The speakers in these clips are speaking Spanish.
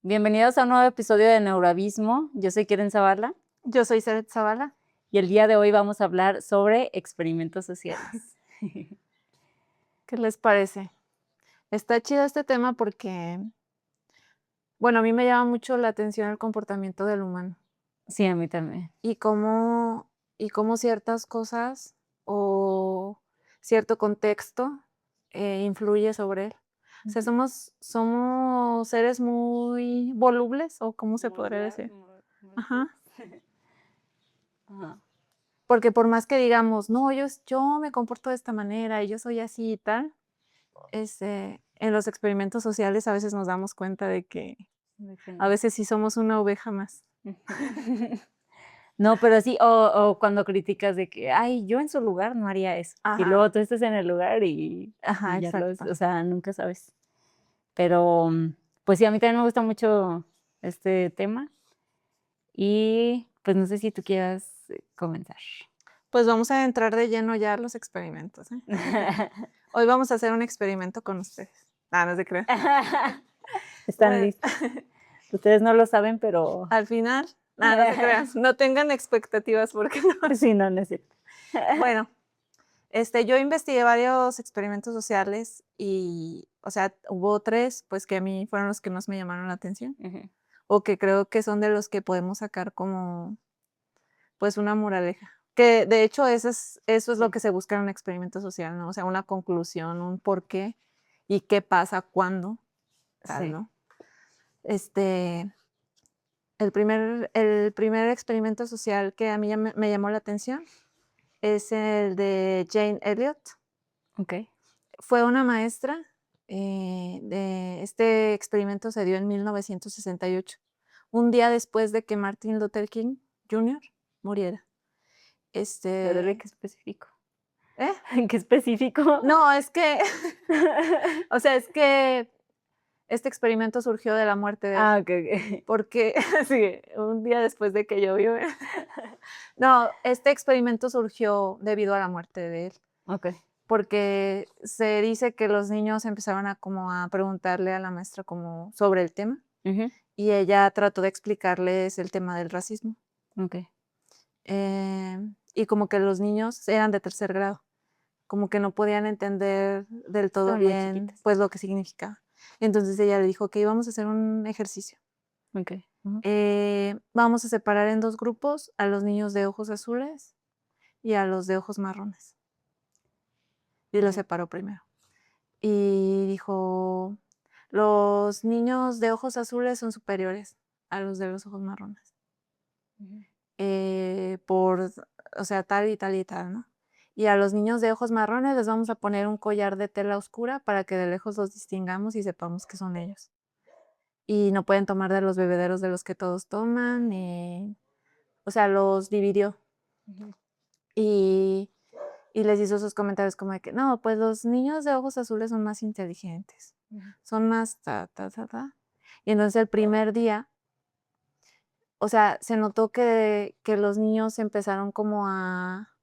Bienvenidos a un nuevo episodio de Neurabismo. Yo soy Keren Zavala Yo soy Seret Zavala. y el día de hoy vamos a hablar sobre experimentos sociales. ¿Qué les parece? Está chido este tema porque, bueno, a mí me llama mucho la atención el comportamiento del humano Sí, a mí también. y cómo ciertas cosas o cierto contexto influye sobre él. O sea, somos seres muy volubles, o cómo se podría decir. Ajá. Ajá. Porque por más que digamos, no, yo me comporto de esta manera y yo soy así y tal, en los experimentos sociales a veces nos damos cuenta de que a veces sí somos una oveja más. No, pero sí, o cuando criticas de que, ay, yo en su lugar no haría eso. Y Ajá, luego tú estás en el lugar ajá, y ya lo, exacto. o sea, nunca sabes. Pero, pues sí, a mí también me gusta mucho este tema y pues no sé si tú quieras comenzar. Pues vamos a entrar de lleno ya a los experimentos, ¿eh? Hoy vamos a hacer un experimento con ustedes. No se crean. Están Bueno, listos. Ustedes no lo saben, pero al final, no se crean. No tengan expectativas porque no. sí, no, no es cierto. Bueno, yo investigué varios experimentos sociales y, o sea, hubo 3, pues, que a mí fueron los que más me llamaron la atención, Ujú. o que creo que son de los que podemos sacar como, pues, una moraleja. Que, de hecho, eso es lo Sí, que se busca en un experimento social, ¿no? O sea, una conclusión, un por qué y qué pasa cuándo, tal, sí. ¿no? Este, el primer experimento social que a mí me llamó la atención es el de Jane Elliot. Okey. Fue una maestra, este experimento se dio en 1968, un día después de que Martin Luther King Jr. muriera. Pero ¿de Este qué específico? ¿Eh? ¿En qué específico? No, es que, o sea, es que este experimento surgió de la muerte de él, Ah, okey, okey. porque sí, un día después de que llovió. No, este experimento surgió debido a la muerte de él, Okey. porque se dice que los niños empezaron a preguntarle a la maestra como sobre el tema, Ujú. y ella trató de explicarles el tema del racismo. Okey. Y como que los niños eran de tercer grado, como que no podían entender del todo Estaban muy bien, chiquitos. pues, lo que significaba. Entonces ella le dijo: que íbamos a hacer un ejercicio. Okey. Ujú. Vamos a separar en 2 grupos a los niños de ojos azules y a los de ojos marrones". Y los Okey. separó primero. Y dijo: "Los niños de ojos azules son superiores a los de los ojos marrones, Ujú. por, o sea, tal y tal y tal, ¿no? Y a los niños de ojos marrones les vamos a poner un collar de tela oscura para que de lejos los distingamos y sepamos que son ellos. Y no pueden tomar de los bebederos de los que todos toman, o sea, los dividió. Ujú. Y les hizo sus comentarios como de que: "No, pues los niños de ojos azules son más inteligentes, Ujú. son más ta, ta, ta, ta". Y entonces el primer día, o sea, se notó que los niños empezaron como a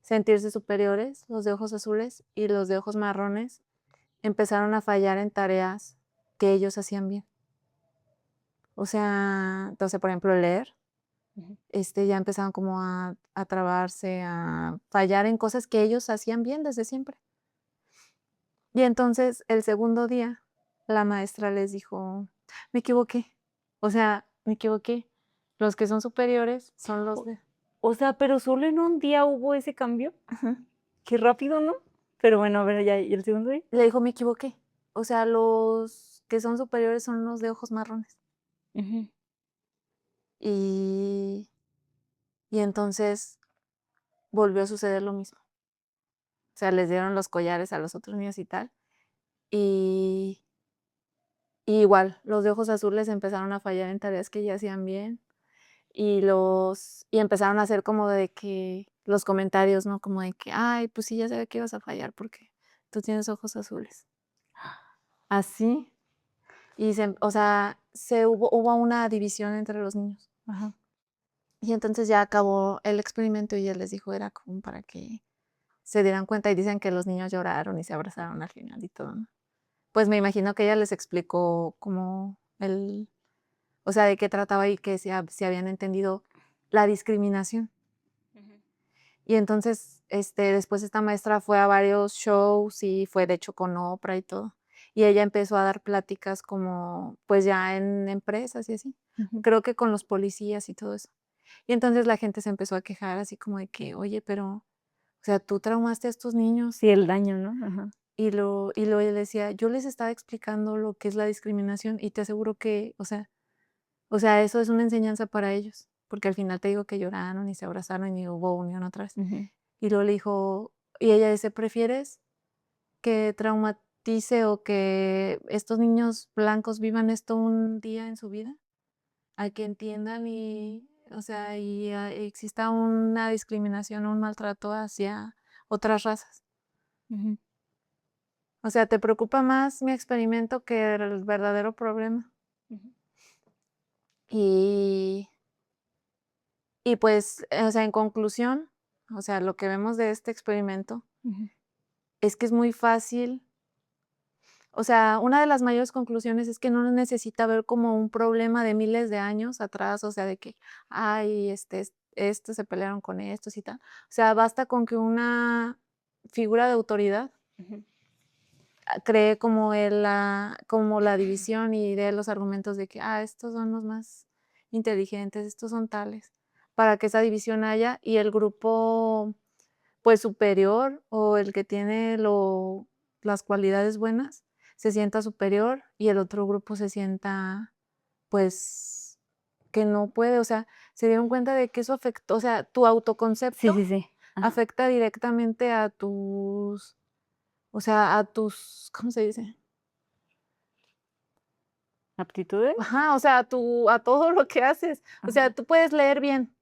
sentirse superiores, los de ojos azules, y los de ojos marrones empezaron a fallar en tareas que ellos hacían bien. O sea, entonces, por ejemplo, leer, Ujú. ya empezaron como a trabarse, a fallar en cosas que ellos hacían bien desde siempre. Y entonces, el segundo día, la maestra les dijo: "Me equivoqué, o sea, me equivoqué. Los que son superiores son los O de". o sea, pero solo en un día hubo ese cambio. Ujú. Qué rápido, ¿no? Pero bueno, a ver, ya, ¿y el segundo día? Le dijo: "Me equivoqué, o sea, los que son superiores son los de ojos marrones". Ujú. Y entonces volvió a suceder lo mismo. O sea, les dieron los collares a los otros niños y tal, y igual, los de ojos azules empezaron a fallar en tareas que ya hacían bien, y empezaron a hacer como de que los comentarios, ¿no? Como de que: "Ay, pues sí, ya sabía que ibas a fallar porque tú tienes ojos azules". Así, o sea, hubo una división entre los niños. Ajá. Y entonces ya acabó el experimento y él les dijo, era como para que se dieran cuenta, y dicen que los niños lloraron y se abrazaron al final y todo, ¿no? Pues me imagino que ella les explicó como o sea, de qué trataba y que si habían entendido la discriminación. Y entonces, después esta maestra fue a varios shows y fue de hecho con Oprah y todo. Y ella empezó a dar pláticas como, pues ya en empresas y así. Creo que con los policías y todo eso. Y entonces la gente se empezó a quejar así como de que, oye, pero, o sea, tú traumaste a estos niños. Sí, el daño, ¿no? Ajá. Y luego ella decía, yo les estaba explicando lo que es la discriminación y te aseguro que, o sea, eso es una enseñanza para ellos. Porque al final te digo que lloraron y se abrazaron y ni hubo unión otra vez. Y luego le dijo, y ella dice, ¿prefieres que traumatice o que estos niños blancos vivan esto un día en su vida? A que entiendan y, o sea, exista una discriminación o un maltrato hacia otras razas. O sea, ¿te preocupa más mi experimento que el verdadero problema? Y, y pues, o sea, en conclusión, o sea, lo que vemos de este experimento es que es muy fácil. O sea, una de las mayores conclusiones es que no necesita ver como un problema de miles de años atrás, o sea, de que, ay, estos se pelearon con estos y tal. O sea, basta con que una figura de autoridad cree como la división y dé los argumentos de que, estos son los más inteligentes, estos son tales, para que esa división haya y el grupo, pues, superior o el que tiene las cualidades buenas se sienta superior y el otro grupo se sienta, pues, que no puede, o sea, se dieron cuenta de que eso afectó, o sea, tu Sí, autoconcepto sí, sí. Ajá. afecta directamente a o sea, ¿cómo se dice? ¿Aptitudes? Ajá, o sea, a todo lo que haces. O sea, Ajá. tú puedes leer bien.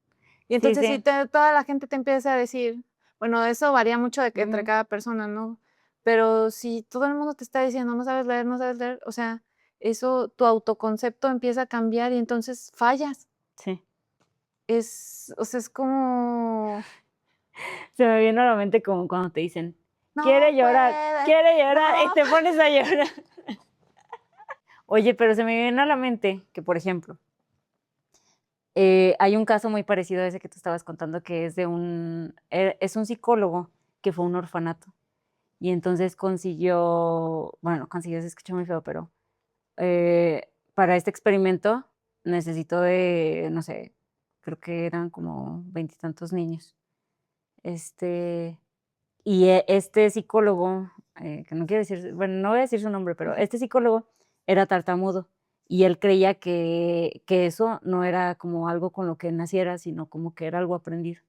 Y Sí, entonces, si sí. toda la gente te empieza a decir, bueno, eso varía mucho de que entre Ujú. cada persona, ¿no? Pero si todo el mundo te está diciendo, no sabes leer, no sabes leer, o sea, eso, tu autoconcepto empieza a cambiar y entonces fallas. Sí. O sea, es como, Se me viene a la mente como cuando te dicen, no puedes, quiere llorar, y no. te pones a llorar. Oye, pero se me viene a la mente que, por ejemplo, hay un caso muy parecido a ese que tú estabas contando, que es es un psicólogo que fue a un orfanato y entonces consiguió, se escucha muy feo, pero para este experimento necesitó no sé, creo que eran como veintitantos niños. Este psicólogo, que no quiero decir, bueno, no voy a decir su nombre, pero este psicólogo era tartamudo y él creía que eso no era como algo con lo que naciera, sino como que era algo aprendido.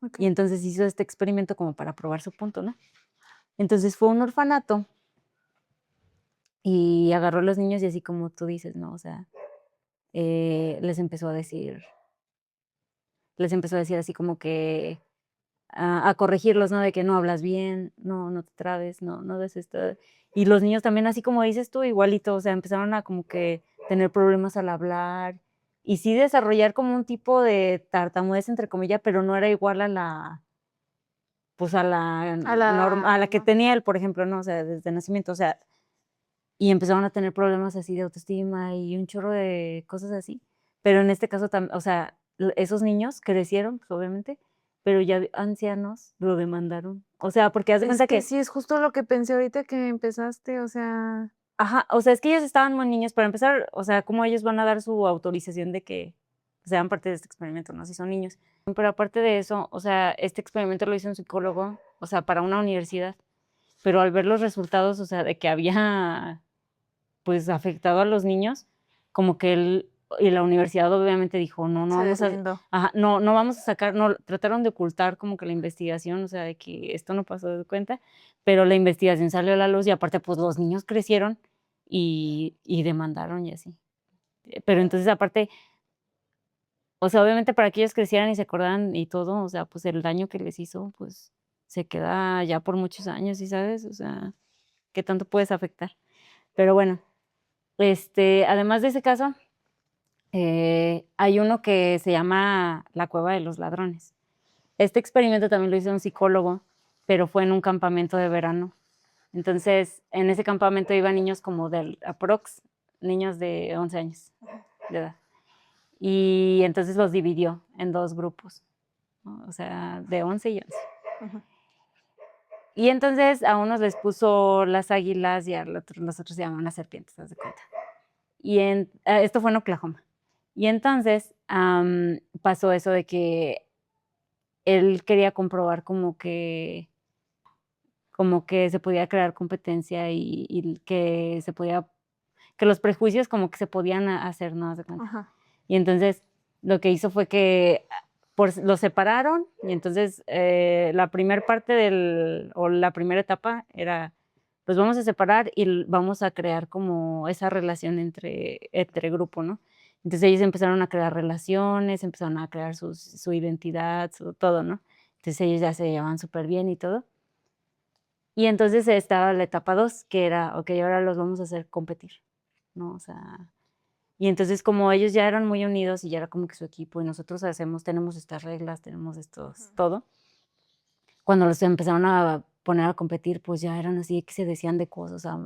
Y Okey. entonces hizo este experimento como para probar su punto, ¿no? Entonces fue a un orfanato y agarró a los niños y así como tú dices, ¿no? O sea, les empezó a decir así como que a corregirlos, ¿no? De que no hablas bien, no te trabes, no des esto. Y los niños también, así como dices tú, igualito, o sea, empezaron a como que tener problemas al hablar y sí desarrollar como un tipo de tartamudez, entre comillas, pero no era igual pues, A la a la que normal. tenía él, por ejemplo, ¿no? O sea, desde nacimiento, o sea, y empezaron a tener problemas así de autoestima y un chorro de cosas así. Pero en este caso o sea, esos niños crecieron, pues, obviamente, pero ya ancianos lo demandaron. O sea, porque haz de Es cuenta que que, sí, es justo lo que pensé ahorita que empezaste, o sea, ajá, o sea, es que ellos estaban muy niños, para empezar, o sea, ¿cómo ellos van a dar su autorización de que sean parte de este experimento, no? Si son niños. Pero aparte de eso, o sea, este experimento lo hizo un psicólogo, o sea, para una universidad, pero al ver los resultados, o sea, de que había pues afectado a los niños, como que él y la universidad obviamente dijo, no, no se vamos a, deslindó. ajá, no vamos a sacar, no, trataron de ocultar como que la investigación, o sea, de que esto no pasó de cuenta, pero la investigación salió a la luz y aparte pues los niños crecieron y demandaron y así. Pero entonces aparte, o sea, obviamente para que ellos crecieran y se acordaran y todo, o sea, pues el daño que les hizo, pues se queda ya por muchos años, ¿sí sabes? O sea, ¿qué tanto puedes afectar? Pero bueno, además de ese caso, hay uno que se llama La Cueva de los Ladrones. Este experimento también lo hizo un psicólogo, pero fue en un campamento de verano. Entonces, en ese campamento iban niños como del aprox, niños de 11 años de edad. y entonces los dividió en 2 grupos, ¿no? O sea, de 11 y 11. Ujú. Y entonces a unos les puso las águilas y a los otros se llamaban las serpientes, haz de cuenta. Y esto fue en Oklahoma. Y entonces pasó eso de que él quería comprobar como que se podía crear competencia y que se podía, que los prejuicios como que se podían hacer, ¿no? Haz de cuenta. Ajá. Y entonces lo que hizo fue que los separaron y entonces la primera parte o la primera etapa era, los vamos a separar y vamos a crear como esa relación entre grupo, ¿no? Entonces ellos empezaron a crear relaciones, empezaron a crear su identidad, todo, ¿no? Entonces ellos ya se llevaban súper bien y todo. Y entonces estaba la etapa 2 que era, ok, ahora los vamos a hacer competir, ¿no? O sea, y entonces como ellos ya eran muy unidos y ya era como que su equipo y nosotros tenemos estas reglas, tenemos estos, todo, cuando los empezaron a poner a competir, pues ya eran así que se decían de cosas, o sea,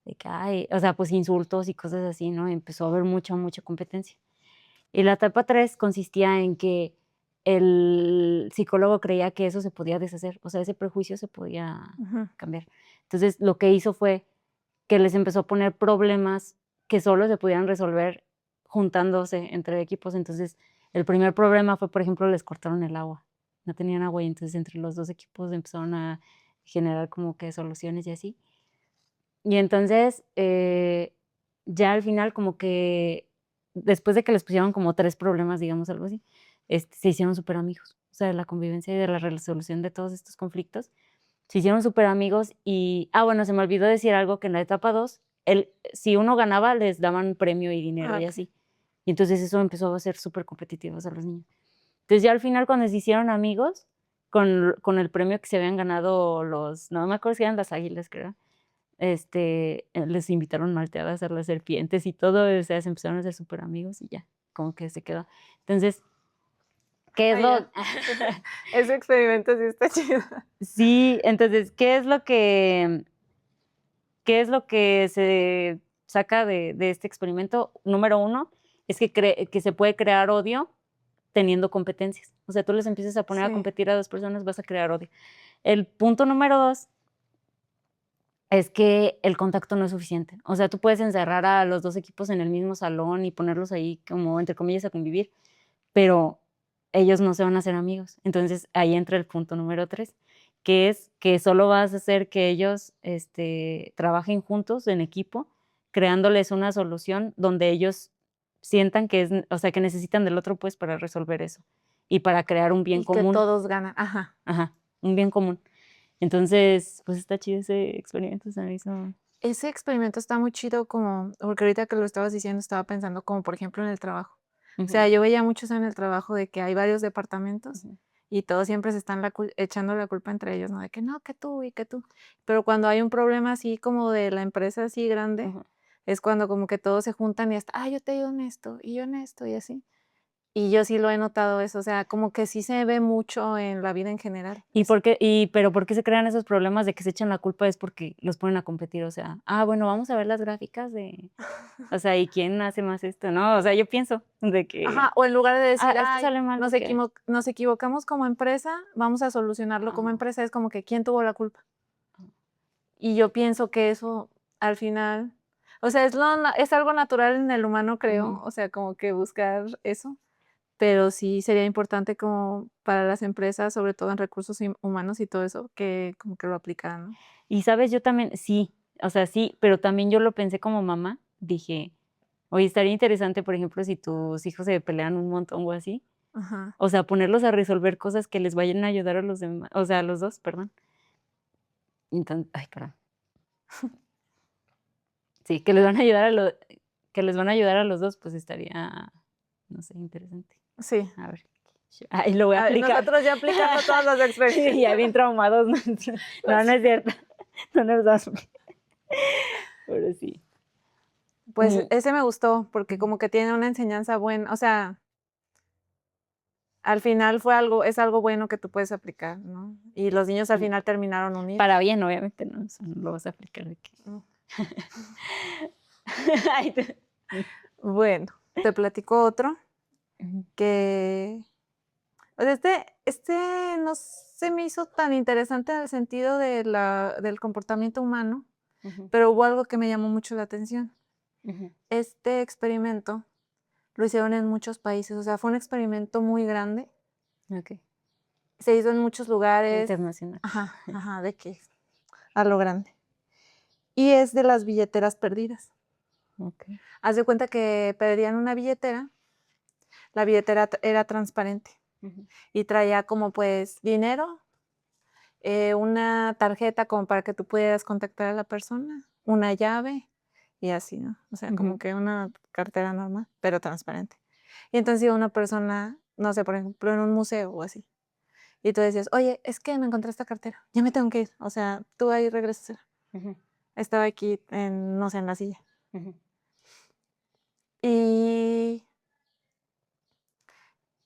de que, ay, o sea, pues insultos y cosas así, ¿no? Y empezó a haber mucha, mucha competencia. Y la etapa 3 consistía en que el psicólogo creía que eso se podía deshacer, o sea, ese prejuicio se podía Ujú. cambiar. Entonces, lo que hizo fue que les empezó a poner problemas que solo se podían resolver juntándose entre equipos. Entonces, el primer problema fue, por ejemplo, les cortaron el agua. No tenían agua y entonces entre los 2 equipos empezaron a generar como que soluciones y así. Y entonces, ya al final como que después de que les pusieron como 3 problemas, digamos, algo así, se hicieron súper amigos. O sea, de la convivencia y de la resolución de todos estos conflictos. Se hicieron súper amigos y, bueno, se me olvidó decir algo que en la etapa 2, si uno ganaba, les daban premio y dinero Ah, y okey. así. Y entonces eso empezó a ser súper competitivos a los niños. Entonces ya al final cuando se hicieron amigos, con el premio que se habían ganado no me acuerdo si eran las águilas, creo, les invitaron malteadas a las serpientes y todo, o sea, se empezaron a hacer súper amigos y ya, como que se quedó. Entonces, ¿qué es Ah, lo? ya. Ese experimento sí está chido. Sí, entonces, ¿qué es lo que se saca de este experimento? Número 1, es que se puede crear odio teniendo competencias. O sea, tú les empiezas a poner a Sí. competir a 2 personas, vas a crear odio. El punto número 2 es que el contacto no es suficiente. O sea, tú puedes encerrar a los 2 equipos en el mismo salón y ponerlos ahí como, entre comillas, a convivir, pero ellos no se van a hacer amigos. Entonces, ahí entra el punto número 3, que es que solo vas a hacer que ellos, trabajen juntos en equipo, creándoles una solución donde ellos sientan o sea, que necesitan del otro, pues, para resolver eso, y para crear un bien Y que común. todos ganan. Ajá. Ajá, un bien común. Entonces, pues, está chido ese experimento, se me hizo. Ese experimento está muy chido como porque ahorita que lo estabas diciendo, estaba pensando como, por ejemplo, en el trabajo. O Ujú, sea, yo veía mucho eso en el trabajo de que hay varios departamentos ujú, y todos siempre se están echando la culpa entre ellos, ¿no? De que no, que tú y que tú. Pero cuando hay un problema así como de la empresa así grande, ujú. es cuando como que todos se juntan y hasta, yo te ayudo en esto y yo en esto y así. Y yo sí lo he notado eso, o sea, como que sí se ve mucho en la vida en general, eso. Pero por qué se crean esos problemas de que se echan la culpa? Es porque los ponen a competir, o sea, bueno, vamos a ver las gráficas o sea, ¿y quién hace más esto? No, o sea, yo pienso de que, Ajá, o en lugar de decir: esto "Ay, sale mal porque. nos equivocamos como empresa, vamos a solucionarlo como Ajá, empresa", es como que, ¿quién tuvo la culpa? Y yo pienso que eso al final, o sea, es algo natural en el humano, creo, ujú. o sea, como que buscar eso, pero sí sería importante como para las empresas, sobre todo en recursos humanos y todo eso, que como que lo aplicaran, ¿no? Y, ¿sabes? Yo también sí, o sea, sí, pero también yo lo pensé como mamá, dije: "Oye, estaría interesante, por ejemplo, si tus hijos se pelean un montón o así, Ajá. o sea, ponerlos a resolver cosas que les vayan a ayudar a los demás, o sea, a los 2, perdón". Ay, perdón. Sí, que les van a ayudar a los 2, pues estaría, no sé, interesante. Sí. A ver, lo voy a aplicar. Nosotros ya aplicando todos los Sí, ya experimentos. bien traumados. No, no es cierto. No nos das. Pero sí. Pues Mm, ese me gustó, porque ujú, como que tiene una enseñanza buena, o sea, al final es algo bueno que tú puedes aplicar, ¿no? Y los niños al mm. final terminaron Para unidos. bien, obviamente, ¿no? O sea, no lo vas a aplicar de que. Mm. Ay, Bueno, te platico otro. Ujú, que, o sea, este no se me hizo tan interesante en el sentido del comportamiento humano, ujú, pero hubo algo que me llamó mucho la atención. ujú. Este experimento lo hicieron en muchos países, o sea, fue un experimento muy grande, Okey, se hizo en muchos lugares, internacional. ajá, ajá, de que a lo grande. Y es de las billeteras perdidas. Okey. Haz de cuenta que perdían una billetera, la billetera era transparente Ujú, y traía como pues dinero, una tarjeta como para que tú pudieras contactar a la persona, una llave y así, ¿no? O sea, como ujú. que una cartera normal, pero transparente. Y entonces iba una persona, no sé, por ejemplo, en un museo o así, y tú decías: "Oye, es que me encontré esta cartera, ya me tengo que ir". O sea, tú ahí regresas. Ujú, Estaba aquí en, no sé, en la silla. ujú. Y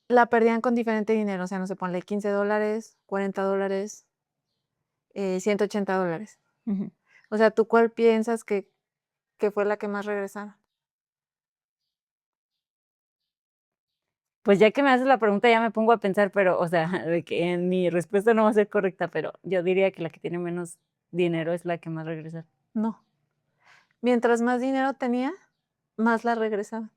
la perdían con diferente dinero, o sea, no sé, ponle $15, $40, $180. Ujú. O sea, ¿tú cuál piensas que fue la que más regresaron? Pues, ya que me haces la pregunta, ya me pongo a pensar, pero, o sea, de que mi respuesta no va a ser correcta, pero yo diría que la que tiene menos dinero es la que más regresa. No. Mientras más dinero tenía, más la regresaban.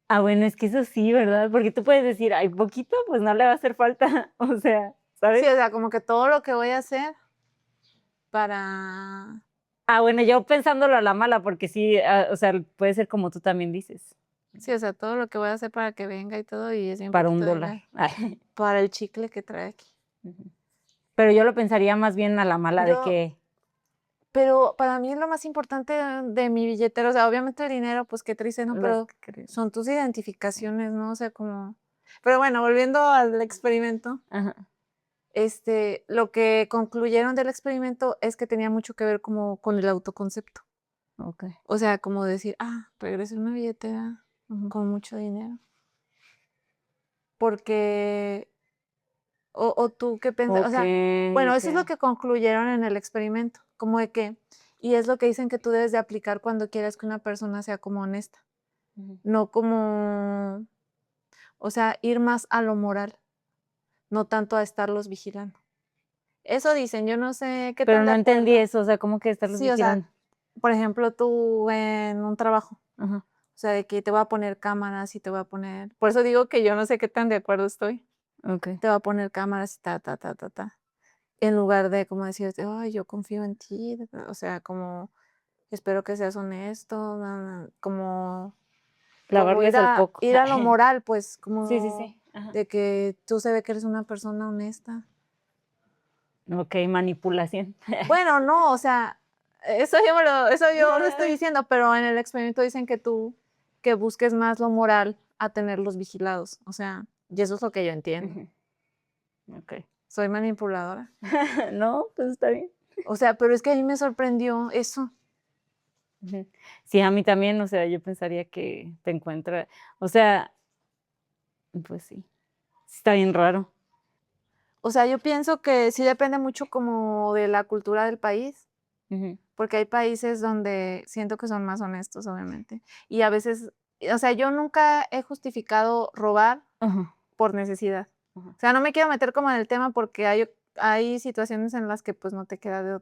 Ah, bueno, es que eso sí, ¿verdad? Porque tú puedes decir: "Ay, poquito, pues no le va a hacer falta", o sea, Sí, ¿sabes? o sea, como que todo lo que voy a hacer para Ah, bueno, yo pensándolo a la mala, porque sí, o sea, puede ser como tú también dices, sí, o sea, todo lo que voy a hacer para que venga y todo, y es bien para poquito $1. dinero. Para el chicle que trae aquí. Ujú. Pero yo lo pensaría más bien a la mala de Yo que Pero para mí lo más importante de mi billetera, o sea, obviamente el dinero, pues qué triste, ¿no? las Pero cre son tus identificaciones, ¿no? O sea, como pero bueno, volviendo al experimento, ajá, lo que concluyeron del experimento es que tenía mucho que ver como con el autoconcepto. okey. O sea, como decir: "Ah, regresé una billetera Ujú. con mucho dinero". Porque o tú qué piensas, o sea, Okey, bueno, eso es lo okey. que concluyeron en el experimento, como de que y es lo que dicen que tú debes de aplicar cuando quieres que una persona sea como honesta, Ujú. no como, o sea, ir más a lo moral, no tanto a estarlos vigilando. Eso dicen, yo no sé qué Pero tan de no entendí acuerdo. eso, o sea, ¿cómo que estarlos Sí, o sea, vigilando? por ejemplo, tú en un trabajo, Ajá, o sea, de que te voy a poner cámaras y te voy a poner por eso digo que yo no sé qué tan de acuerdo estoy. okey. Te voy a poner cámaras y ta, ta, ta, ta, ta. En lugar de como decirte: "Ay, yo confío en ti", o sea, como espero que seas honesto, como ir Lavarles el a coco. ir a lo moral, pues, Sí, sí, como sí, ajá. de que tú se ve que eres una persona honesta. Okey, manipulación. Bueno, no, o sea, eso yo lo estoy diciendo, pero en el experimento dicen que tú que busques más lo moral a tenerlos vigilados, o sea, y eso es lo que yo entiendo. Ujú, okey. ¿Soy manipuladora? No, pues está bien. O sea, pero es que a mí me sorprendió eso. Ujú. Sí, a mí también, o sea, yo pensaría que te encuentra o sea, pues sí, sí está bien raro. O sea, yo pienso que sí depende mucho como de la cultura del país, Ujú, porque hay países donde siento que son más honestos, obviamente. Y a veces, o sea, yo nunca he justificado robar ajá, por necesidad. ajá, O sea, no me quiero meter como en el tema porque hay situaciones en las que pues no te queda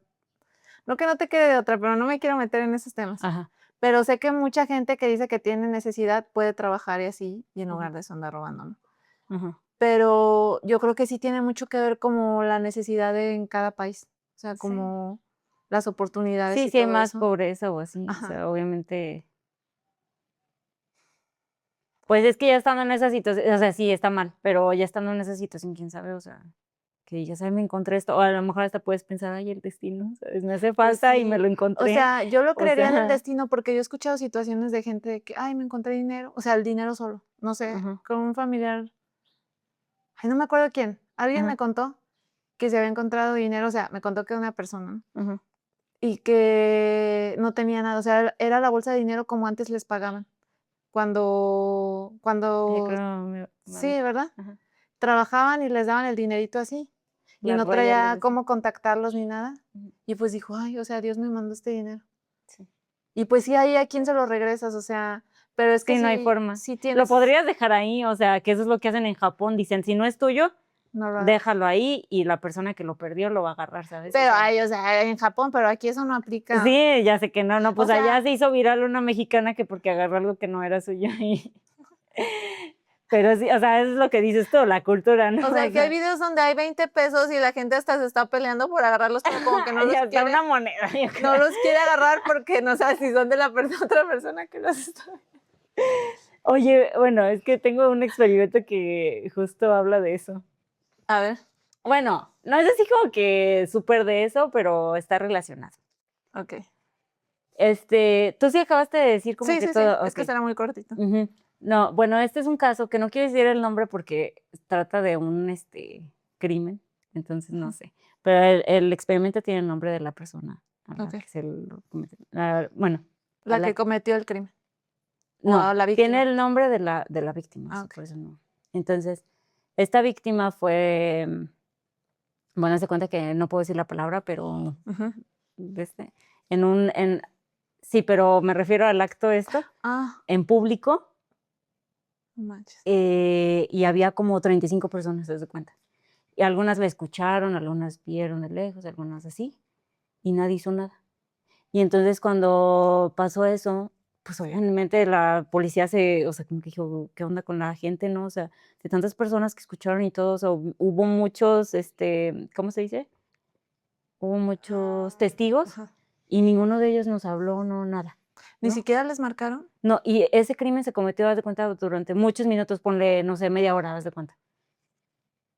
no que no te quede de otra, pero no me quiero meter en esos temas. ajá, Pero sé que mucha gente que dice que tiene necesidad puede trabajar y así, y en ujú, lugar de eso andar robando, ¿no? ajá. Pero yo creo que sí tiene mucho que ver como la necesidad en cada país, o sea, Sí. como las oportunidades Sí, y sí hay todo más eso. pobreza o así, o Ajá. sea, obviamente, pues es que ya estando en esa situación, o sea, sí está mal, pero ya estando en esa situación, quién sabe, o sea, que digas: "Ay, me encontré esto", o a lo mejor hasta puedes pensar: "Ay, el destino", ¿sabes? Me hace Pues falta y me sí, lo o encontré, sea, yo lo o creería en el sea, destino porque yo he escuchado situaciones de gente de que: "Ay, me encontré dinero", o sea, el dinero solo, no sé, ajá, con un familiar, ay, no me acuerdo quién, alguien me ajá, contó que se había encontrado dinero, o sea, me contó que una persona, ¿no? ajá. Y que no tenía nada, o sea, era la bolsa de dinero como antes les pagaban, cuando Yo cuando creo me sí, había ¿verdad? ajá, Trabajaban y les daban el dinerito así, y las no rayas les traía decía. cómo contactarlos ni nada. Ujú, Y pues dijo: "Ay, o sea, Dios me mandó este dinero". sí. Y pues sí, ahí a quién se lo regresas, o sea, Pero es que Sí, no hay forma. sí Lo tienes... podrías dejar ahí, o sea, que eso es lo que hacen en Japón. Dicen, si no es tuyo, No lo hagas. déjalo ahí y la persona que lo perdió lo va a agarrar, ¿sabes? Pero, O sea, ay, o sea, en Japón, pero aquí eso no aplica. sí, ya sé que no, pues O sea- allá se hizo viral una mexicana que porque agarró algo que no era suyo y... Pero sí, o sea, es lo que dices tú, la cultura, ¿no? O sea, que hay videos donde hay 20 pesos y la gente hasta se está peleando por agarrarlos, pero como que no y los hasta quiere, una moneda. yo creo. no los quiere agarrar porque no sabe si son de la otra persona que los está... Oye, bueno, es que tengo un experimento que justo habla de eso. A ver, Bueno, no es así como que súper de eso, pero está relacionado. ok. Tú sí acabaste de decir como Sí, que sí, sí, todo. es que Ok. será muy cortito. Ujú. No, bueno, este es un caso que no quiero decir el nombre porque trata de un crimen, entonces no sé. Pero el experimento tiene el nombre de la persona a la Ok. que se lo cometió. Bueno, La que cometió el crimen. O no, la tiene víctima. el nombre de la víctima, Ah, sí, ok. por eso no. Entonces, esta víctima fue, bueno, se cuenta que no puedo decir la palabra, pero Ujú. este, sí, pero me refiero al acto Ah, en público. no manches. Y había como 35 personas, ¿te das cuenta? Y algunas la escucharon, algunas vieron de lejos, algunas así, y nadie hizo nada. Y entonces cuando pasó eso, pues obviamente la policía o sea, como que dijo, ¿qué onda con la gente, no? O sea, de tantas personas que escucharon y todo, o sea, hubo muchos, ¿cómo se dice? Hubo muchos testigos Ajá. y ninguno de ellos nos habló, no, nada. ¿Ni ¿no? siquiera les marcaron? No, y ese crimen se cometió, haz de cuenta, durante muchos minutos, ponle, no sé, media hora, haz de cuenta.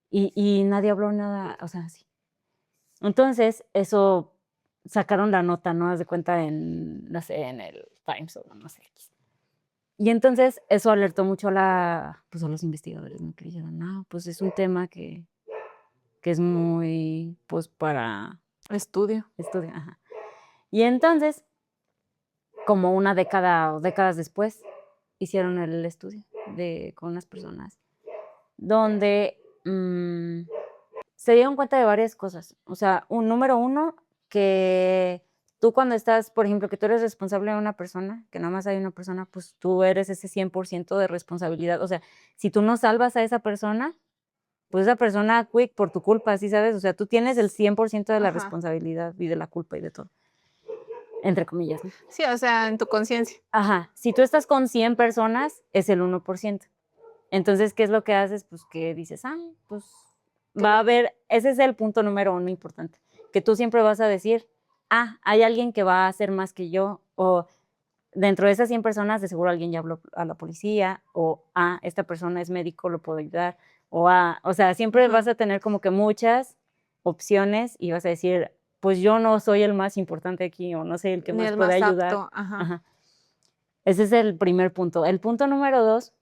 Y nadie habló nada, o sea, así. Entonces, eso sacaron la nota, ¿no? Haz de cuenta no sé, en el Times o no sé. Y entonces eso alertó mucho pues a los investigadores, ¿no? Que dijeron, no, pues es un tema que es muy, pues para Estudio. estudiar. Ajá. Y entonces, como una década o décadas después, hicieron el estudio con unas personas donde se dieron cuenta de varias cosas. O sea, número uno, que tú cuando estás, por ejemplo, que tú eres responsable de una persona, que nada más hay una persona, pues tú eres ese 100% de responsabilidad. O sea, si tú no salvas a esa persona, pues esa persona, quick, por tu culpa, ¿sí sabes? O sea, tú tienes el 100% de la Ajá. responsabilidad y de la culpa y de todo. Entre comillas, ¿no? Sí, o sea, en tu conciencia. Ajá. Si tú estás con 100 personas, es el 1%. Entonces, ¿qué es lo que haces? Pues que dices, pues va a haber, ese es el punto número uno importante, que tú siempre vas a decir, hay alguien que va a hacer más que yo, o dentro de esas 100 personas de seguro alguien ya habló a la policía, o esta persona es médico, lo puedo ayudar, o sea, siempre vas a tener como que muchas opciones y vas a decir, pues yo no soy el más importante aquí, o no soy el que Ni más el puede más ayudar. apto. Ajá. Ajá. Ese es el primer punto. El punto número dos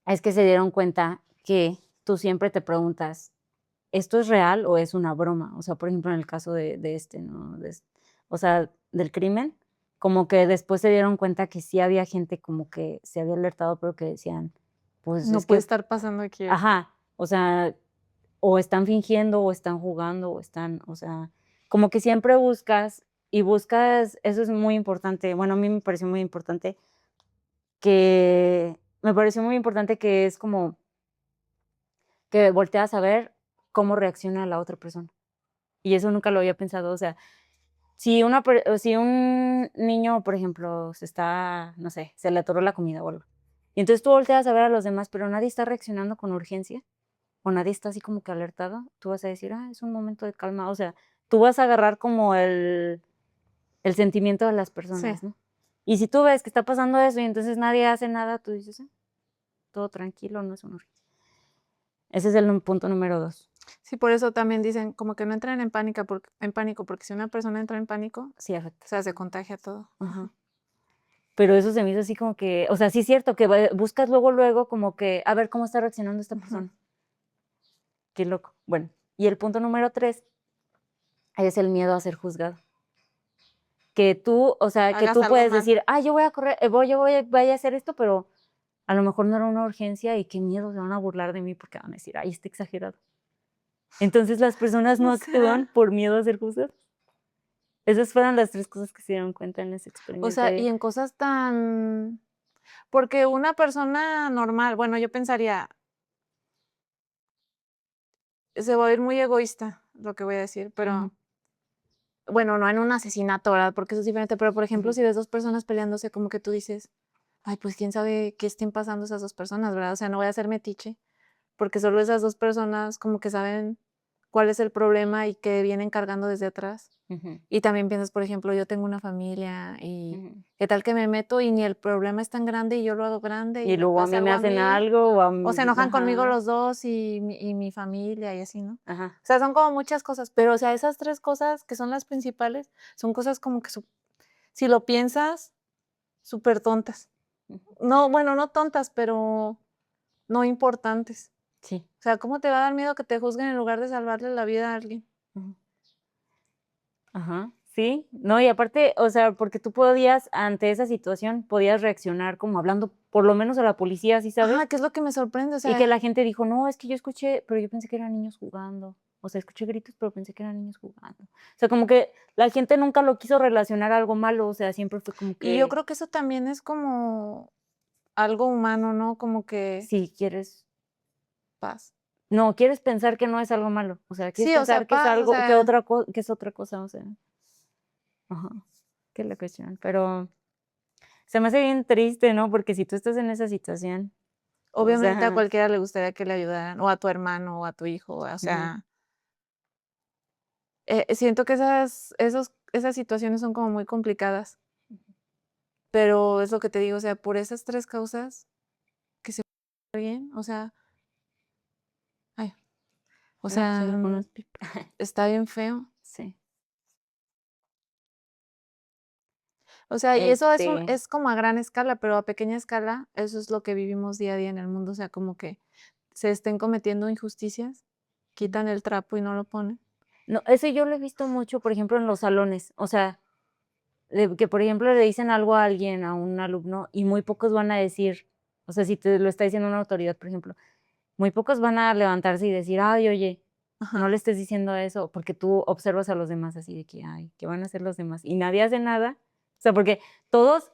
es que se dieron cuenta que tú siempre te preguntas, ¿esto es real o es una broma? O sea, por ejemplo, en el caso de ¿no? O sea, del crimen, como que después se dieron cuenta que sí había gente como que se había alertado, pero que decían, pues No es puede que, estar pasando aquí esto. ajá, o sea, o están fingiendo, o están jugando, o sea, como que siempre buscas, eso es muy importante, bueno, a mí me pareció muy importante, que es como que volteas a ver cómo reacciona la otra persona. Y eso nunca lo había pensado, o sea, si un niño, por ejemplo, no sé, se le atoró la comida o algo, y entonces tú volteas a ver a los demás, pero nadie está reaccionando con urgencia, o nadie está así como que alertado, tú vas a decir, es un momento de calma, o sea, tú vas a agarrar como el sentimiento de las personas, Sí. ¿no? Y si tú ves que está pasando eso y entonces nadie hace nada, tú dices, todo tranquilo, no es una urgencia. Ese es el punto número 2. Sí, por eso también dicen como que no entren en pánico, porque si una persona entra en pánico, Sí, afecta. o sea, se contagia todo. Ajá. Pero eso se me hizo así como que, o sea, sí es cierto que buscas luego como que, a ver cómo está reaccionando esta persona. Qué loco. Bueno, y el punto número 3 es el miedo a ser juzgado. Que tú, o sea, que Hagas tú algo puedes mal. decir, yo voy a correr, voy a hacer esto, pero a lo mejor no era una urgencia y qué miedo, se van a burlar de mí porque van a decir, está exagerado. Entonces las personas no O actúan sea, por miedo a ser juzgadas. Esas fueron las 3 cosas que se dieron cuenta en ese o experimento. sea, y en cosas tan Porque una persona normal, bueno, yo pensaría, se va a ir muy egoísta lo que voy a decir, pero bueno, no en un asesinato, ¿verdad? Porque eso es diferente, pero por ejemplo, si ves dos personas peleándose, como que tú dices, ay, pues quién sabe qué estén pasando esas dos personas, ¿verdad? O sea, no voy a ser metiche, porque solo esas dos personas como que saben cuál es el problema y que vienen cargando desde atrás. Ujú, Y también piensas, por ejemplo, yo tengo una familia y ujú. qué tal que me meto y ni el problema es tan grande y yo lo hago grande y Y me luego a pasa mí algo me a hacen mí, algo o a o se mí enojan conmigo ajá, los dos y mi familia y así, ¿no? ajá, O sea, son como muchas cosas, pero, o sea, esas 3 cosas que son las principales, son cosas como que si lo piensas, súper tontas. ujú, No, bueno, no tontas, pero no importantes. sí, O sea, ¿cómo te va a dar miedo que te juzguen en lugar de salvarle la vida a alguien? ujú, ajá, sí, no, y aparte, o sea, porque tú podías, ante esa situación, podías reaccionar como hablando, por lo menos a la policía, ¿sí Ajá, sabes? ¿qué es lo que me sorprende? O Y que sea, la gente dijo: "No, es que yo escuché, pero yo pensé que eran niños jugando". O sea, escuché gritos, pero pensé que eran niños jugando. O sea, como que la gente nunca lo quiso relacionar a algo malo, o sea, siempre fue como y yo que creo que eso también es como algo humano, ¿no? Como que si quieres paz. no, quieres pensar que no es algo malo, o sea, quieres Sí, o sea, pensar que es paz, o algo sea, que es otra cosa, o sea, ajá, que es la cuestión. Pero se me hace bien triste, ¿no? Porque si tú estás en esa situación, o obviamente a sea, cualquiera le gustaría que le ayudaran, o a tu hermano, o a tu hijo, o ujú, sea, siento que esas situaciones son como muy complicadas, pero es lo que te digo, o sea, por esas 3 causas que se bien, o sea, ay, o no, sea, solo con unos pip está bien feo. sí, O sea, y eso este, es como a gran escala, pero a pequeña escala, eso es lo que vivimos día a día en el mundo, o sea, como que se estén cometiendo injusticias, ujú. quitan el trapo y no lo ponen. No, eso yo lo he visto mucho, por ejemplo, en los salones, o sea, de que, por ejemplo, le dicen algo a alguien, a un alumno, y muy pocos van a decir, o sea, si te lo está diciendo una autoridad, por ejemplo, muy pocos van a levantarse y decir: "Ay, oye, no Ajá. le estés diciendo eso", porque tú observas a los demás así de que: "Ay, ¿qué van a hacer los demás?". Y nadie hace nada. O sea, porque todos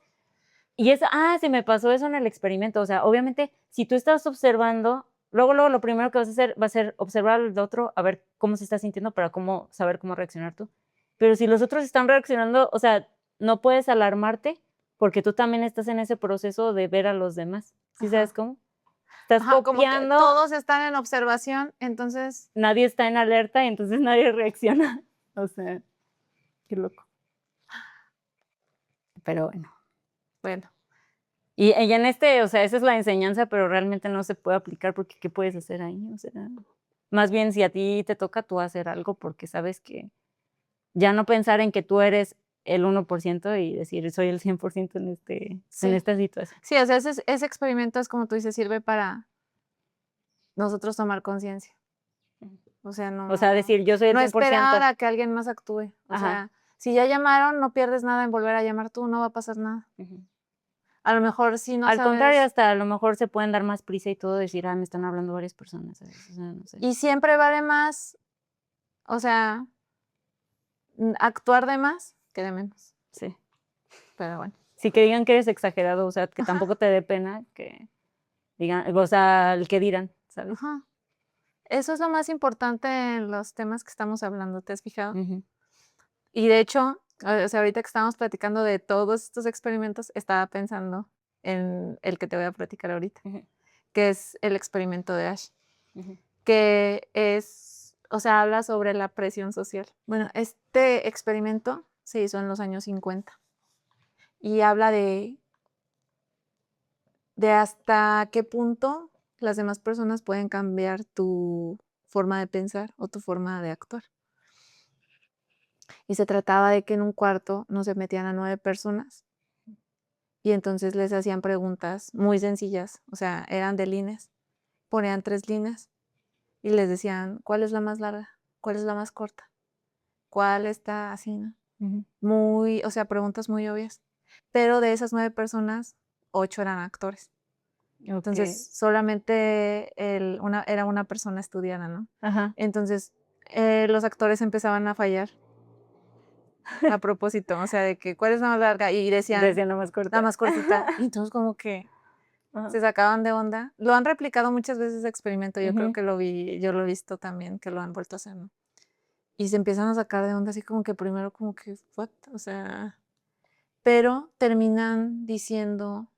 y eso se me pasó eso en el experimento. O sea, obviamente, si tú estás observando, luego lo primero que vas a hacer va a ser observar al de otro, a ver cómo se está sintiendo para cómo saber cómo reaccionar tú. Pero si los otros están reaccionando, o sea, no puedes alarmarte, porque tú también estás en ese proceso de ver a los demás, ¿sí sabes Ajá. cómo? Estás Ajá, como que copiando, todos están en observación, entonces, nadie está en alerta y entonces nadie reacciona. O sea, qué loco. Pero bueno. bueno, Y en o sea, esa es la enseñanza, pero realmente no se puede aplicar porque, ¿qué puedes hacer ahí? O sea, más bien si a ti te toca, tú hacer algo porque sabes que ya no pensar en que tú eres el 1% y decir: "Soy el 100% en sí. esta situación". Sí, o sea, ese experimento es como tú dices, sirve para nosotros tomar conciencia. Ujú. O sea, O sea, no decir: "Yo soy el no cien por esperar ciento a que alguien más actúe. O Ajá. sea, si ya llamaron, no pierdes nada en volver a llamar tú, no va a pasar nada. Ujú. A lo mejor si no Al contrario, sabes hasta a lo mejor se pueden dar más prisa y todo, decir: "Me están hablando varias personas", ¿sabes? O sea, no sé. y siempre vale más, o sea, actuar de más que de menos, Sí. pero bueno. Sí, que digan que eres exagerado, o sea, que Ajá, tampoco te dé pena, que digan, o sea, el que dirán, ¿sabes? ajá. Eso es lo más importante en los temas que estamos hablando, ¿te has fijado? Ujú, Y de hecho, o sea, ahorita que estábamos platicando de todos estos experimentos, estaba pensando en el que te voy a platicar ahorita, ujú, que es el experimento de Ash, ujú, que es, o sea, habla sobre la presión social. Bueno, este experimento se hizo en los años 50 y habla de hasta qué punto las demás personas pueden cambiar tu forma de pensar o tu forma de actuar. Y se trataba de que en un cuarto no se metían a 9 personas y entonces les hacían preguntas muy sencillas, o sea, eran de líneas, ponían 3 líneas y les decían: "¿Cuál es la más larga? ¿Cuál es la más corta? ¿Cuál está así?", ¿no? ujú. Muy, o sea, preguntas muy obvias. Pero de esas 9 personas, 8 eran actores. Entonces, Okey. solamente era una persona estudiada, ¿no? Ajá. Entonces, los actores empezaban a fallar a propósito, o sea, de que cuál es la más larga y decían Decía nada más corta. la más cortita. Y entonces como que Ajá. se sacaban de onda. Lo han replicado muchas veces ese experimento, yo creo Ujú. que yo lo he visto también, que lo han vuelto a hacer, ¿no? Y se empiezan a sacar de onda así como que primero como que, what? O sea, pero terminan diciendo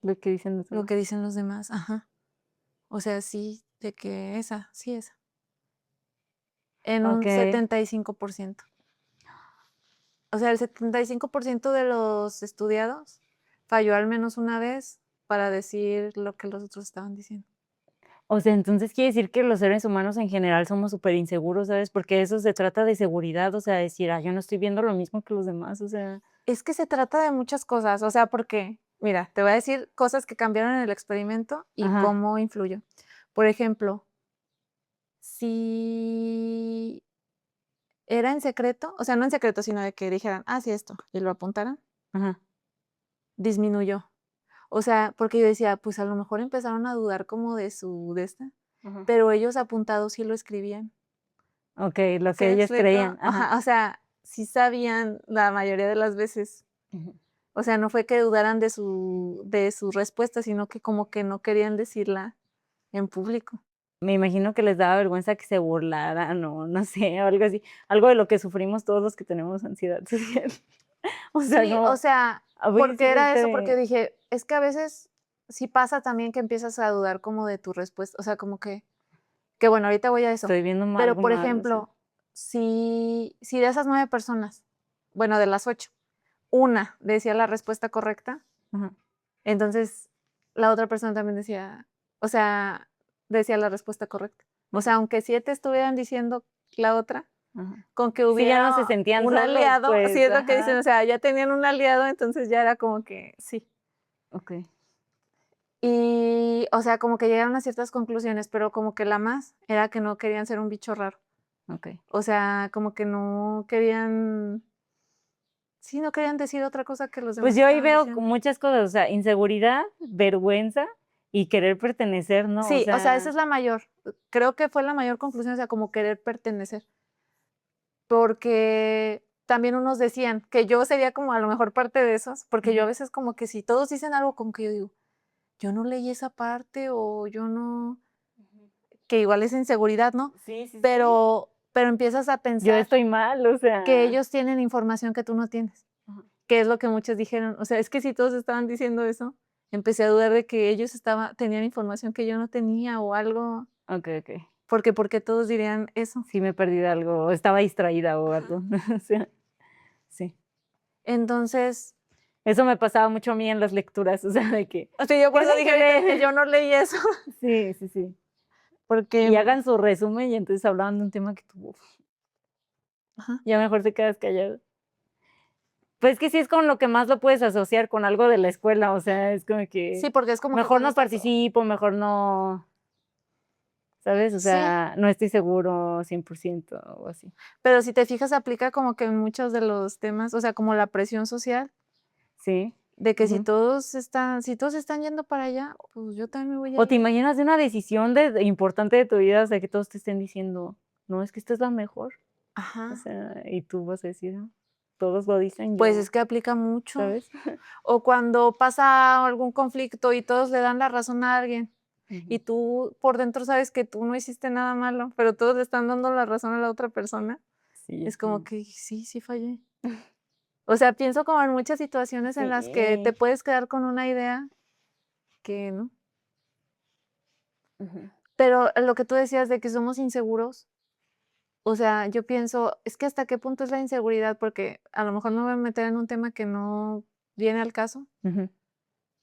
Lo que dicen los lo demás. que dicen los demás, ajá. O sea, sí, de que sí, esa. En un Okey. 75%. O sea, el 75% de los estudiados falló al menos una vez para decir lo que los otros estaban diciendo. O sea, entonces quiere decir que los seres humanos en general somos superinseguros, ¿sabes? Porque eso se trata de seguridad, o sea, decir: "Ah, yo no estoy viendo lo mismo que los demás", o sea. Es que se trata de muchas cosas, o sea, porque, mira, te voy a decir cosas que cambiaron en el experimento y Ajá, cómo influyó. Por ejemplo, si era en secreto, o sea, no en secreto, sino de que dijeran, sí, esto, y lo apuntaran, ajá, disminuyó. O sea, porque yo decía, pues a lo mejor empezaron a dudar como de esta, ajá. pero ellos apuntados sí lo escribían. Okey, lo ¿Sí que me ellos explico? creían, ajá. Ajá, o sea, sí sabían la mayoría de las veces. Ujú. O sea, no fue que dudaran de su respuesta, sino que como que no querían decirla en público. Me imagino que les daba vergüenza que se burlaran o no sé, o algo así, algo de lo que sufrimos todos los que tenemos ansiedad social. O sea, Sí, o como, sea, voy a porque decir era eso, porque este dije, es que a veces sí pasa también que empiezas a dudar como de tu respuesta, o sea, como que bueno, ahorita voy a eso. estoy viendo Pero, algo por mal, o sea. ejemplo, si de esas 9 personas, bueno, de las 8, una decía la respuesta correcta, Ajá, entonces la otra persona también decía, o sea, decía la respuesta correcta. O ajá, sea, aunque 7 estuvieran diciendo la otra, ajá. con que Sí, ya no se hubiera sentían un solos, aliado, sí pues, es lo que dicen, ajá. o sea, ya tenían un aliado, entonces ya era como que sí. Okey, Y, o sea, como que llegaron a ciertas conclusiones, pero como que la más era que no querían ser un bicho raro. okey. O sea, como que no querían, sí, no querían decir otra cosa que los Pues demás yo ahí estaban veo diciendo. muchas cosas, o sea, inseguridad, vergüenza y querer pertenecer, ¿no? O Sí, o sea, esa sea, es la mayor, creo que fue la mayor conclusión, o sea, como querer pertenecer. Porque también unos decían que yo sería como a lo mejor parte de esos, porque yo a ujú, veces como que si todos dicen algo como que yo digo, yo no leí esa parte o yo no, ujú. que igual es inseguridad, ¿no? Sí, sí, sí. Pero empiezas a Yo pensar estoy mal, o que sea. ellos tienen información que tú no tienes, Ajá. que es lo que muchos dijeron. O sea, es que si todos estaban diciendo eso, empecé a dudar de que ellos tenían información que yo no tenía o algo, Okey, okey. porque todos dirían eso. Sí me perdí de algo, o estaba distraída o Ajá. algo. O sea, sí. Entonces, Eso me pasaba mucho a mí en las lecturas, o sea, de que o sea, yo por eso tienen dije que ahorita que leer. yo no leí eso, Sí, sí, sí. porque Y hagan su resumen y entonces hablaban de un tema que tú, ajá. ya mejor te quedas callado. Pues que sí es con lo que más lo puedes asociar, con algo de la escuela, o sea, es como que Sí, porque es como que mejor cuando no estás participo, mejor no, ¿sabes? O sí, sea, no estoy seguro 100% o así. pero si te fijas aplica como que en muchos de los temas, o sea, como la presión social, Sí, de que si ujú. todos están yendo para allá, pues yo también me voy a O te ir. imaginas de una decisión importante de tu vida, o sea, que todos te estén diciendo: "No, es que esta es la mejor", o Ajá. sea, y tú vas a decir: "Ah, todos lo dicen, Pues yo", es que aplica mucho. ¿sabes? O cuando pasa algún conflicto y todos le dan la razón a alguien, y Ujú. tú por dentro sabes que tú no hiciste nada malo, pero todos le están dando la razón a la otra persona, Sí, es es como como que sí, sí fallé. O sea, pienso como en muchas situaciones en las que te sí, puedes quedar con una idea que no. ujú, Pero lo que tú decías de que somos inseguros, o sea, yo pienso, es que hasta qué punto es la inseguridad, porque a lo mejor me voy a meter en un tema que no viene al caso, ujú,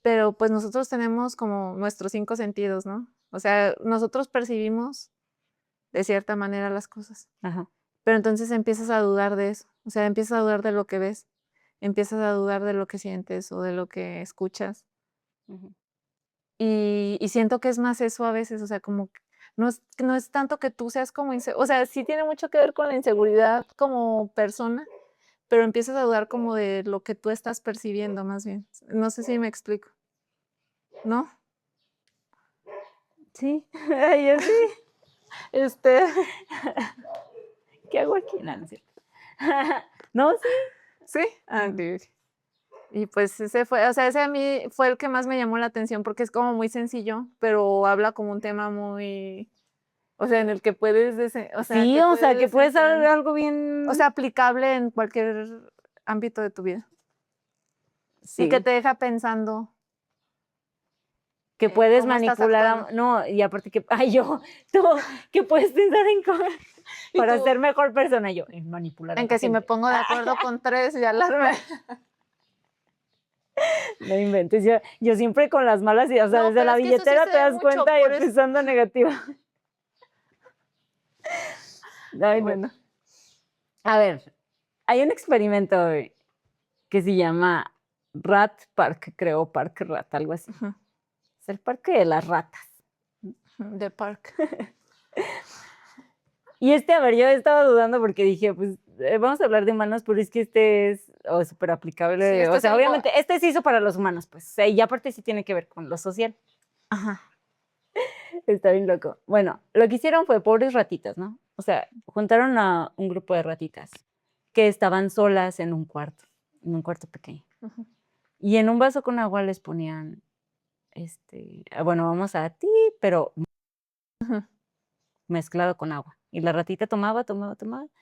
pero pues nosotros tenemos como nuestros 5 sentidos, ¿no? O sea, nosotros percibimos de cierta manera las cosas, ajá, pero entonces empiezas a dudar de eso, o sea, empiezas a dudar de lo que ves, empiezas a dudar de lo que sientes o de lo que escuchas. ujú, Y siento que es más eso a veces, o sea, como que no es tanto que tú seas como o sea, sí tiene mucho que ver con la inseguridad como persona, pero empiezas a dudar como de lo que tú estás percibiendo, más bien. No sé si me explico, ¿no? sí, ay, yo sí, Este, ¿qué hago aquí? No, no es cierto. No, sí. ¿Sí? Ah, ok, ok. Y pues ese fue, o sea, ese a mí fue el que más me llamó la atención porque es como muy sencillo, pero habla como un tema muy, o sea, en el que puedes, o sea, Sí, te o sea, que puede ser entender, algo bien. o sea, aplicable en cualquier ámbito de tu vida. Y que Sí. te deja pensando Que en puedes cómo estás manipular actuando. no, y aparte que, ay, tú, que puedes pensar en cómo, Y para tú, ser mejor persona, yo, en manipular a en la que si me gente. pongo de acuerdo con 3, ya las me... No inventes, yo siempre con las malas ideas, o sea, No, desde pero la es que eso sí billetera se te ve das mucho, cuenta y por eso. empezando negativa. Ay, no. Bueno. A ver, hay un experimento que se llama Rat Park, creo, Park Rat, algo así. Ujú, Es el parque de las ratas. The Park. Y a ver, yo estaba dudando porque dije, pues vamos a hablar de humanos, pero es que este es súper Sí, aplicable. este O es sea, el... obviamente, este se hizo para los humanos, pues, y aparte sí tiene que ver con lo social. Ajá. Está bien loco. Bueno, lo que hicieron fue pobres ratitas, ¿no? O sea, juntaron a un grupo de ratitas que estaban solas en un cuarto pequeño. Ujú. Y en un vaso con agua les ponían, bueno, vamos a ti, pero Ujú. mezclado con agua. Y la ratita tomaba,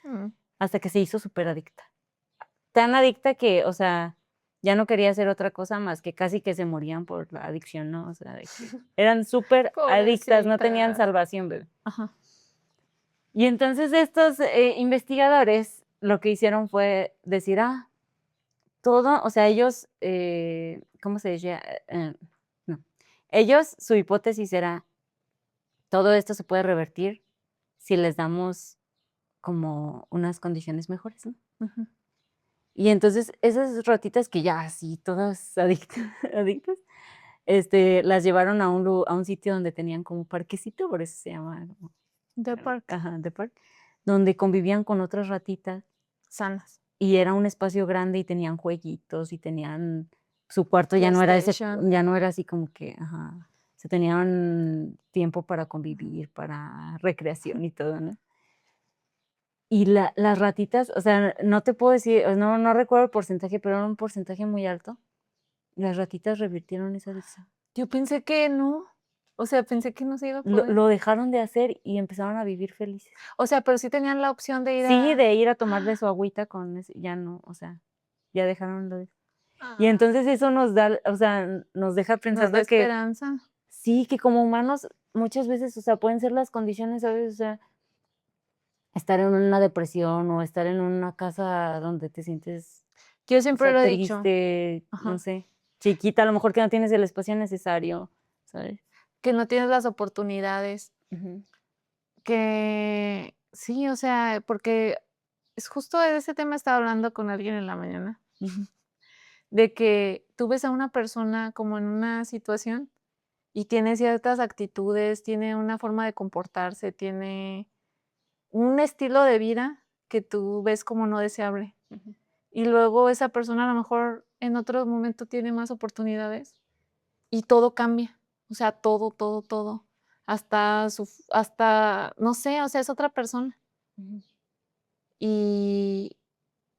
Mm. hasta que se hizo súper adicta. Tan adicta que, o sea, ya no quería hacer otra cosa más que casi que se morían por la adicción, ¿no? O sea, de que eran súper adictas, no tenían Pobrecitas. salvación, bebé. Ajá. Y entonces estos investigadores lo que hicieron fue decir, todo, o sea, ellos, ¿cómo se decía? No. Ellos, su hipótesis era, todo esto se puede revertir si les damos como unas condiciones mejores, ¿no? Ujú. Y entonces esas ratitas que ya así, todas adictas, las llevaron a un sitio donde tenían como parquecito, por eso se llama, como, The Park. ajá, The Park, donde convivían con otras ratitas Sanas. y era un espacio grande y tenían jueguitos y tenían, su cuarto ya no era PlayStation. ya no era así como que, ajá, se tenían tiempo para convivir, para recreación y todo, ¿no? Y las ratitas, o sea, no te puedo decir, no recuerdo el porcentaje, pero era un porcentaje muy alto. Las ratitas revirtieron esa adicción. Yo pensé que no. O sea, pensé que no se iba a Lo, poder. lo dejaron de hacer y empezaron a vivir felices. O sea, pero sí tenían la opción de ir Sí, a... de ir a tomar de su agüita ya no, o sea, ya dejaron lo de... Y Ah, entonces eso nos da, o sea, nos deja nos da pensando que esperanza. sí, que como humanos muchas veces, o sea, pueden ser las condiciones, ¿sabes? O sea, estar en una depresión o estar en una casa donde te sientes, Yo o siempre sea, lo he dicho. triste, no Ajá. sé, chiquita, a lo mejor que no tienes el espacio necesario, ¿sabes? Que no tienes las oportunidades. Ujú, Que sí, o sea, porque es justo de ese tema estaba hablando con alguien en la mañana, ujú. de que tú ves a una persona como en una situación y tiene ciertas actitudes, tiene una forma de comportarse, tiene un estilo de vida que tú ves como no deseable. Ujú. Y luego esa persona a lo mejor en otro momento tiene más oportunidades y todo cambia. O sea, todo, todo, todo. Hasta, no sé, o sea, es otra persona. Ujú. Y,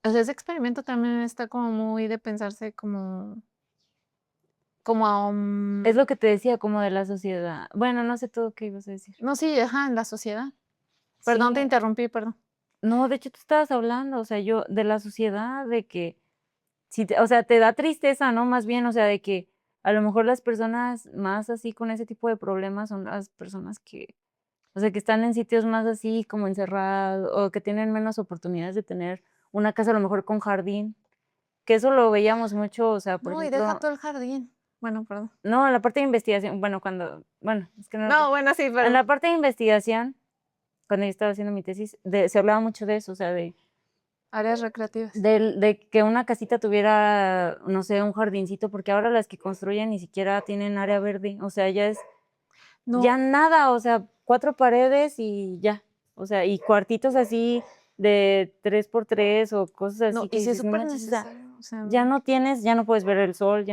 o sea, ese experimento también está como muy de pensarse como a Es lo que te decía, como de la sociedad. Bueno, no sé todo qué ibas a decir. no, sí, ajá, en la sociedad. Perdón, te Sí, interrumpí, perdón. no, de hecho tú estabas hablando, o sea, yo, de la sociedad, de que, si o sea, te da tristeza, ¿no? Más bien, o sea, de que a lo mejor las personas más así con ese tipo de problemas son las personas que, o sea, que están en sitios más así como encerrados o que tienen menos oportunidades de tener una casa a lo mejor con jardín, que eso lo veíamos mucho, o sea, por No, y deja ejemplo, todo el jardín. Bueno, perdón. no, en la parte de investigación, bueno, es que no, No, bueno, sí, en la perdón. parte de investigación, cuando yo estaba haciendo mi tesis, se hablaba mucho de eso, o sea, Áreas recreativas. de que una casita tuviera, no sé, un jardincito, porque ahora las que construyen ni siquiera tienen área verde, o sea, ya No, nada, o sea, 4 paredes y ya, o sea, y cuartitos así de 3 por 3 o cosas no, así que y sí es dices, no súper manches, o sea, necesario. O sea, ya no puedes ver el sol,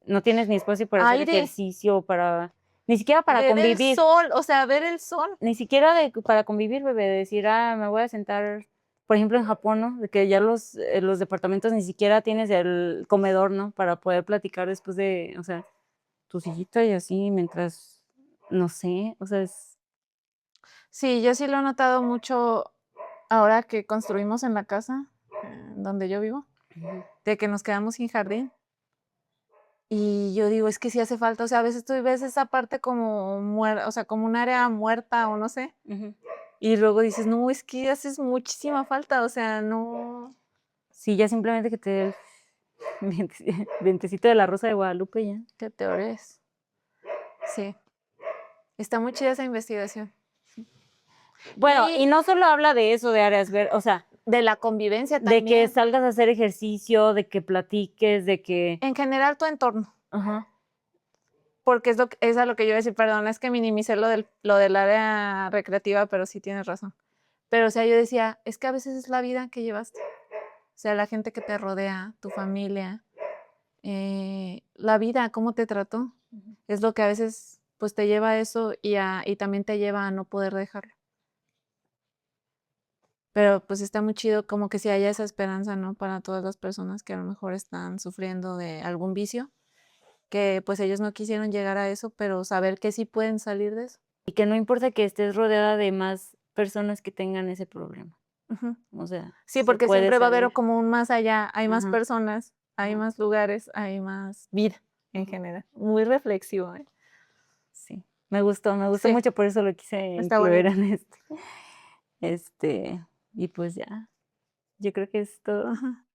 no tienes ni espacio para hacer aire, ejercicio, ni siquiera para ver el convivir, sol, o sea, ver el sol. ni siquiera para convivir, bebé, decir, me voy a sentar por ejemplo, en Japón, ¿no? De que ya los departamentos ni siquiera tienes el comedor, ¿no? Para poder platicar después de, o sea, tu sillita y así mientras, no sé, o sea, es... Sí, yo sí lo he notado mucho ahora que construimos en la casa donde yo vivo, de que nos quedamos sin jardín. Y yo digo, es que sí hace falta, o sea, a veces tú ves esa parte como muerta, o sea, como un área muerta o no sé, y luego dices, no, es que haces muchísima falta, o sea, no. Sí, ya simplemente que te dé el vientecito de la Rosa de Guadalupe ya. Que te ores. Sí, está muy chida esa investigación. Bueno, Y y no solo habla de eso, de áreas verdes, o sea, de la convivencia de que también. salgas a hacer ejercicio, de que platiques, de que... En general, tu entorno. Ajá. Porque es a lo que yo iba a decir, perdón, es que minimicé lo del área recreativa, pero sí tienes razón. Pero, o sea, yo decía, es que a veces es la vida que llevaste. O sea, la gente que te rodea, tu familia, la vida, cómo te trató, es lo que a veces pues te lleva a eso y también te lleva a no poder dejarlo. Pero pues está muy chido como que si haya esa esperanza, ¿no? Para todas las personas que a lo mejor están sufriendo de algún vicio, que pues ellos no quisieron llegar a eso, pero saber que sí pueden salir de eso. Y que no importa que estés rodeada de más personas que tengan ese problema. Ujú. O sea, Sí, se porque puede siempre va a haber salir. como un más allá, hay más Ajá. personas, hay Ajá. más lugares, hay más vida en Ujú. general. Muy reflexivo, ¿eh? Sí, me gustó Sí, mucho, por eso lo quise está incluir bonito. en y pues ya, yo creo que es todo. Ajá.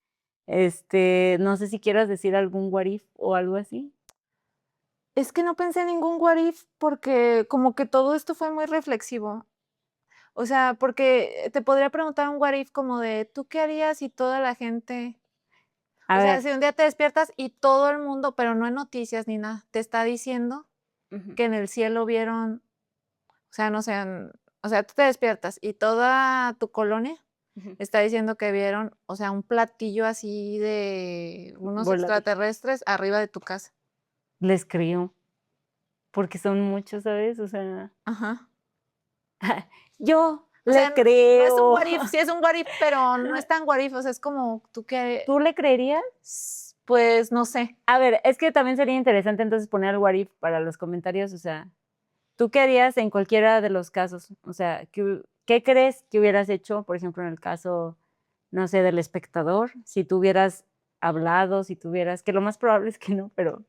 No sé si quieras decir algún what if o algo así. Es que no pensé en ningún what if porque como que todo esto fue muy reflexivo. O sea, porque te podría preguntar un what if como de, ¿tú qué harías si toda la gente, A o sea, ver. si un día te despiertas y todo el mundo, pero no en noticias ni nada, te está diciendo Ujú, que en el cielo vieron, o sea, no sé, o sea, tú te despiertas y toda tu colonia ujú. está diciendo que vieron, o sea, un platillo así de unos Volador. extraterrestres arriba de tu casa. Les creo, porque son muchos, ¿sabes? O sea, Ajá. yo O le sea, no es un creo. what if, sí es un what if, pero no es tan what if, o sea, es como tú que, ¿Tú le creerías? pues no sé. A ver, es que también sería interesante entonces poner el what if para los comentarios, o sea, ¿tú qué harías en cualquiera de los casos? O sea, ¿qué crees que hubieras hecho, por ejemplo, en el caso, no sé, del espectador? Si tú hubieras hablado, si tuvieras, que lo más probable es que no, pero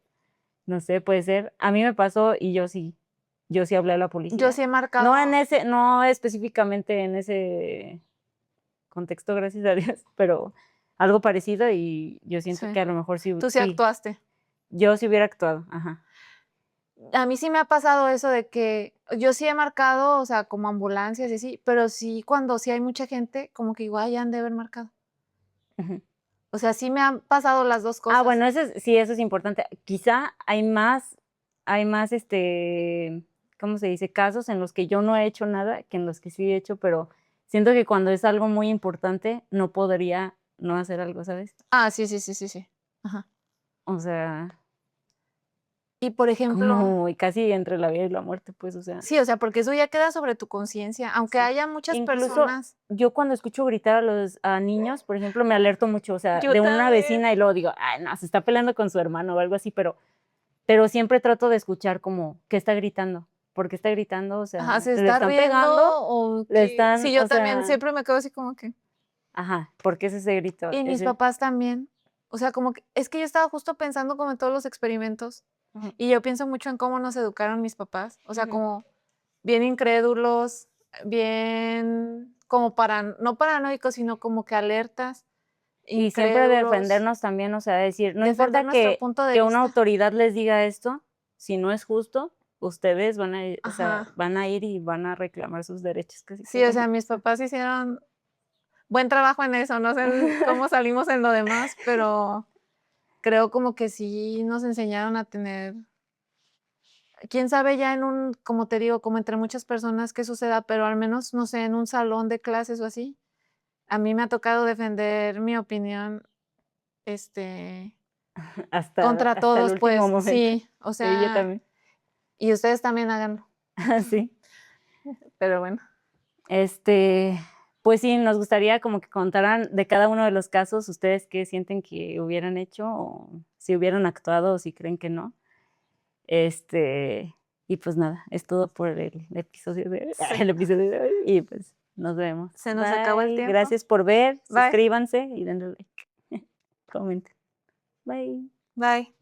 no sé, puede ser. A mí me pasó y yo sí hablé a la Yo policía. sí he marcado, No específicamente en ese contexto, gracias a Dios, pero algo parecido y yo siento sí, que a lo mejor sí, tú sí sí, actuaste. yo sí hubiera actuado, ajá. A mí sí me ha pasado eso de que yo sí he marcado, o sea, como ambulancias y así, pero sí cuando sí hay mucha gente, como que igual ya han de haber marcado. Ujú. O sea, sí me han pasado las dos Ah, cosas. bueno, sí, eso es importante. Quizá hay más, ¿cómo se dice? Casos en los que yo no he hecho nada que en los que sí he hecho, pero siento que cuando es algo muy importante no podría no hacer algo, ¿sabes? Ah, sí, sí, sí, sí, sí. Ajá. O sea, Y por ejemplo, como casi entre la vida y la muerte, pues, o sea. sí, o sea, porque eso ya queda sobre tu conciencia, aunque Sí. haya muchas Incluso personas. yo cuando escucho gritar a niños, por ejemplo, me alerto mucho, o sea, Yo de una también. vecina y luego digo, ay, no, se está peleando con su hermano o algo así, pero siempre trato de escuchar como, ¿qué está gritando? ¿Por qué está gritando? O Ajá, sea, ¿se ¿le está están riendo pegando? o ¿Le qué? están, Sí, yo o también sea, siempre me quedo así como que. ajá, ¿por qué es ese grito? Y mis papás también. O sea, como que es que yo estaba justo pensando como en todos los experimentos Ujú, y yo pienso mucho en cómo nos educaron mis papás, o sea, ujú. como bien incrédulos, bien como no paranoicos, sino como que alertas, Y siempre incrédulos, defendernos también, o sea, decir, no defender importa nuestro punto de que una vista. autoridad les diga esto, si no es justo, ustedes van a ir, o sea, Ajá. van a ir y van a reclamar sus derechos casi, Sí, o casi, ¿no? sea, mis papás hicieron buen trabajo en eso, no sé cómo salimos en lo demás, pero creo como que sí nos enseñaron a tener, quién sabe ya en un, como te digo, como entre muchas personas qué suceda, pero al menos, no sé, en un salón de clases o así, a mí me ha tocado defender mi opinión, este, contra Hasta el todos, último pues momento. sí, o Sí, yo sea, también. y ustedes también háganlo, Sí. pero bueno. Este, Pues sí, nos gustaría como que contaran de cada uno de los casos, ustedes qué sienten que hubieran hecho, o si hubieran actuado, o si creen que no. Y pues nada, es todo por el episodio de hoy, Sí. el episodio de hoy, y pues nos vemos. Se nos acabó el Bye, tiempo. gracias por ver, Bye. suscríbanse y denle like, comenten. Bye. Bye.